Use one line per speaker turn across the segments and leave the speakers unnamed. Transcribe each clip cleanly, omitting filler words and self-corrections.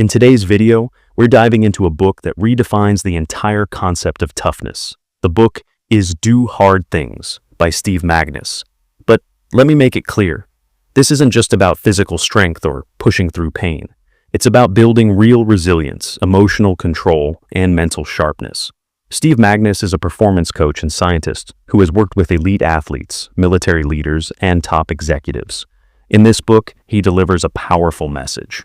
In today's video, we're diving into a book that redefines the entire concept of toughness. The book is Do Hard Things by Steve Magness. But let me make it clear, this isn't just about physical strength or pushing through pain. It's about building real resilience, emotional control, and mental sharpness. Steve Magness is a performance coach and scientist who has worked with elite athletes, military leaders, and top executives. In this book, he delivers a powerful message.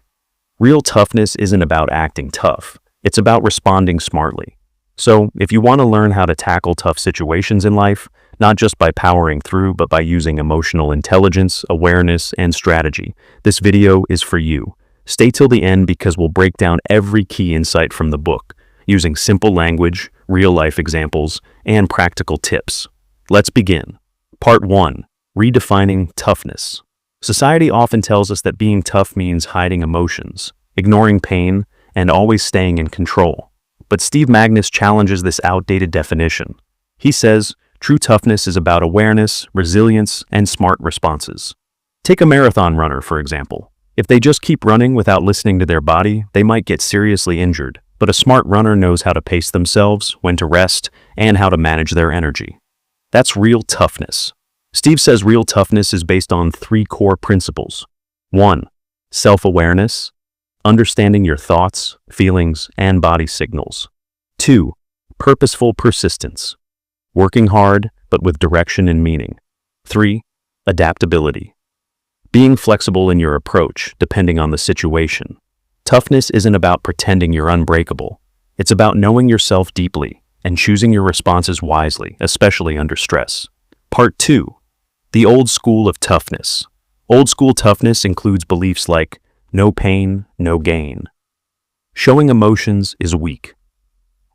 Real toughness isn't about acting tough. It's about responding smartly. So, if you want to learn how to tackle tough situations in life, not just by powering through, but by using emotional intelligence, awareness, and strategy, this video is for you. Stay till the end because we'll break down every key insight from the book, using simple language, real-life examples, and practical tips. Let's begin. Part 1. Redefining toughness. Society often tells us that being tough means hiding emotions, ignoring pain, and always staying in control. But Steve Magness challenges this outdated definition. He says, true toughness is about awareness, resilience, and smart responses. Take a marathon runner, for example. If they just keep running without listening to their body, they might get seriously injured. But a smart runner knows how to pace themselves, when to rest, and how to manage their energy. That's real toughness. Steve says real toughness is based on 3 core principles. 1. Self-awareness, understanding your thoughts, feelings, and body signals. 2. Purposeful persistence, working hard but with direction and meaning. 3. Adaptability, being flexible in your approach depending on the situation. Toughness isn't about pretending you're unbreakable. It's about knowing yourself deeply and choosing your responses wisely, especially under stress. Part 2. The old school of toughness. Old school toughness includes beliefs like, no pain, no gain. Showing emotions is weak.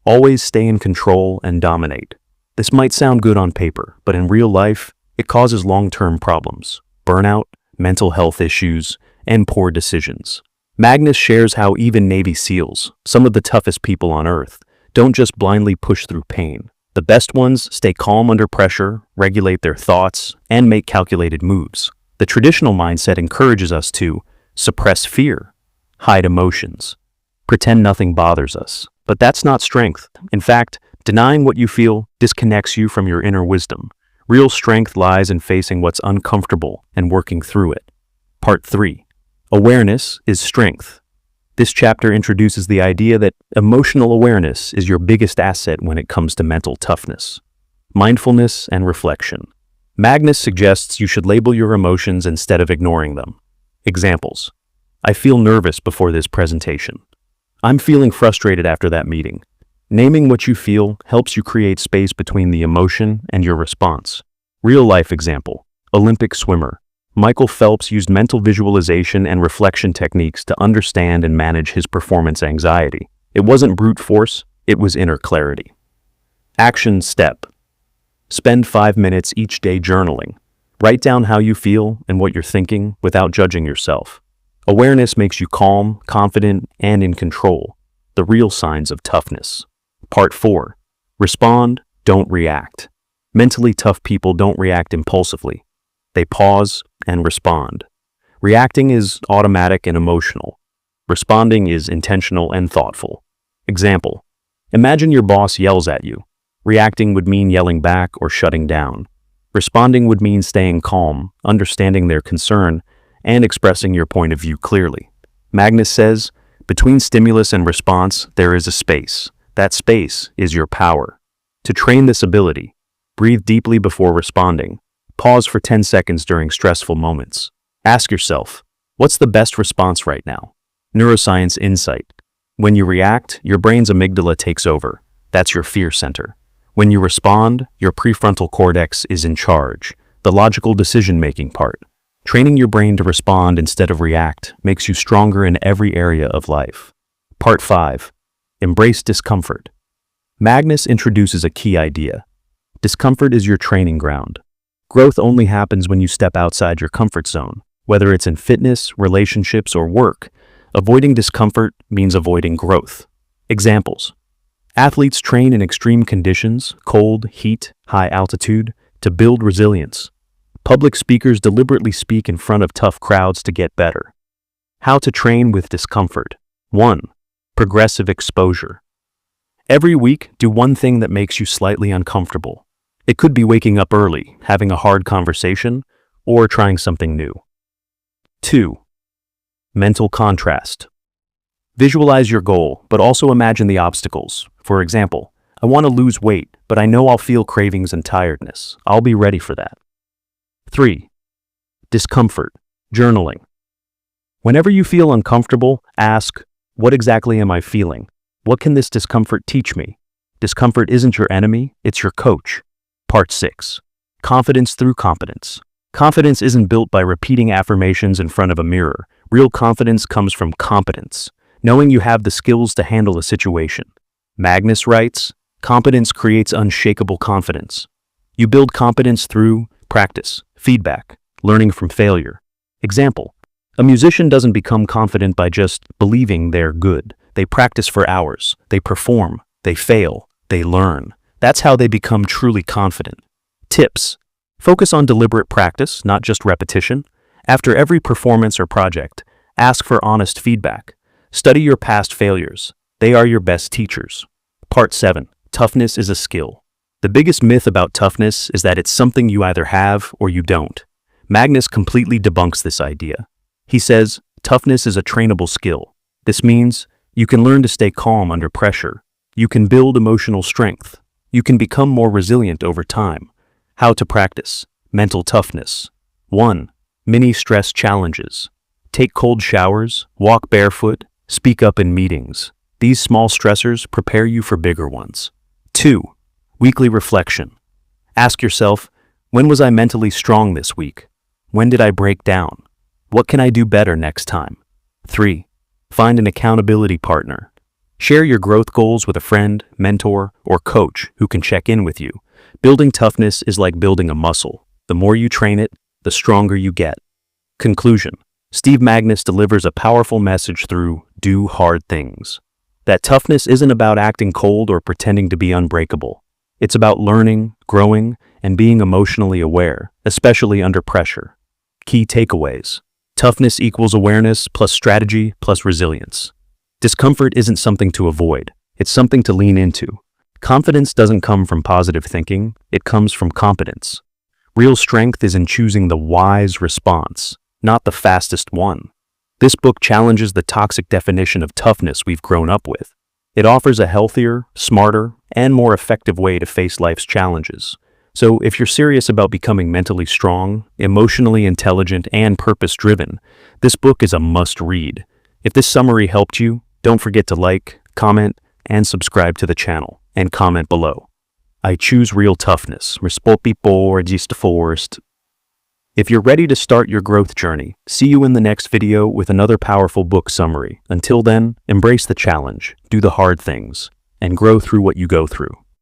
Always stay in control and dominate. This might sound good on paper, but in real life, it causes long-term problems, burnout, mental health issues, and poor decisions. Magness shares how even Navy SEALs, some of the toughest people on Earth, don't just blindly push through pain. The best ones stay calm under pressure, regulate their thoughts, and make calculated moves. The traditional mindset encourages us to suppress fear, hide emotions, pretend nothing bothers us. But that's not strength. In fact, denying what you feel disconnects you from your inner wisdom. Real strength lies in facing what's uncomfortable and working through it. Part 3. Awareness is strength. This chapter introduces the idea that emotional awareness is your biggest asset when it comes to mental toughness. Mindfulness and reflection. Magness suggests you should label your emotions instead of ignoring them. Examples. I feel nervous before this presentation. I'm feeling frustrated after that meeting. Naming what you feel helps you create space between the emotion and your response. Real-life example. Olympic swimmer. Michael Phelps used mental visualization and reflection techniques to understand and manage his performance anxiety. It wasn't brute force, it was inner clarity. Action step. Spend 5 minutes each day journaling. Write down how you feel and what you're thinking without judging yourself. Awareness makes you calm, confident, and in control. The real signs of toughness. Part 4. Respond, don't react. Mentally tough people don't react impulsively. They pause and respond. Reacting is automatic and emotional. Responding is intentional and thoughtful. Example. Imagine your boss yells at you. Reacting would mean yelling back or shutting down. Responding would mean staying calm, understanding their concern, and expressing your point of view clearly. Magness says, between stimulus and response, there is a space. That space is your power. To train this ability, breathe deeply before responding. Pause for 10 seconds during stressful moments. Ask yourself, what's the best response right now? Neuroscience insight. When you react, your brain's amygdala takes over. That's your fear center. When you respond, your prefrontal cortex is in charge, the logical decision-making part. Training your brain to respond instead of react makes you stronger in every area of life. Part 5. Embrace discomfort. Magness introduces a key idea. Discomfort is your training ground. Growth only happens when you step outside your comfort zone, whether it's in fitness, relationships, or work. Avoiding discomfort means avoiding growth. Examples. Athletes train in extreme conditions, cold, heat, high altitude, to build resilience. Public speakers deliberately speak in front of tough crowds to get better. How to train with discomfort. 1. Progressive exposure. Every week, do one thing that makes you slightly uncomfortable. It could be waking up early, having a hard conversation, or trying something new. 2. Mental contrast. Visualize your goal, but also imagine the obstacles. For example, I want to lose weight, but I know I'll feel cravings and tiredness. I'll be ready for that. 3. Discomfort. Journaling. Whenever you feel uncomfortable, ask, what exactly am I feeling? What can this discomfort teach me? Discomfort isn't your enemy, it's your coach. Part 6. Confidence through competence. Confidence isn't built by repeating affirmations in front of a mirror. Real confidence comes from competence, knowing you have the skills to handle a situation. Magness writes, competence creates unshakable confidence. You build competence through practice, feedback, learning from failure. Example, a musician doesn't become confident by just believing they're good. They practice for hours, they perform, they fail, they learn. That's how they become truly confident. Tips. Focus on deliberate practice, not just repetition. After every performance or project, ask for honest feedback. Study your past failures. They are your best teachers. Part 7. Toughness is a skill. The biggest myth about toughness is that it's something you either have or you don't. Magness completely debunks this idea. He says, toughness is a trainable skill. This means you can learn to stay calm under pressure. You can build emotional strength. You can become more resilient over time. How to practice mental toughness. 1. Mini stress challenges. Take cold showers, walk barefoot, speak up in meetings. These small stressors prepare you for bigger ones. 2. Weekly reflection. Ask yourself, when was I mentally strong this week? When did I break down? What can I do better next time? 3. Find an accountability partner. Share your growth goals with a friend, mentor, or coach who can check in with you. Building toughness is like building a muscle. The more you train it, the stronger you get. Conclusion. Steve Magness delivers a powerful message through Do Hard Things. That toughness isn't about acting cold or pretending to be unbreakable. It's about learning, growing, and being emotionally aware, especially under pressure. Key takeaways. Toughness equals awareness plus strategy plus resilience. Discomfort isn't something to avoid. It's something to lean into. Confidence doesn't come from positive thinking. It comes from competence. Real strength is in choosing the wise response, not the fastest one. This book challenges the toxic definition of toughness we've grown up with. It offers a healthier, smarter, and more effective way to face life's challenges. So if you're serious about becoming mentally strong, emotionally intelligent, and purpose-driven, this book is a must-read. If this summary helped you, don't forget to like, comment, and subscribe to the channel, and comment below. I choose real toughness. Rispopi por just forest. If you're ready to start your growth journey, see you in the next video with another powerful book summary. Until then, embrace the challenge, do the hard things, and grow through what you go through.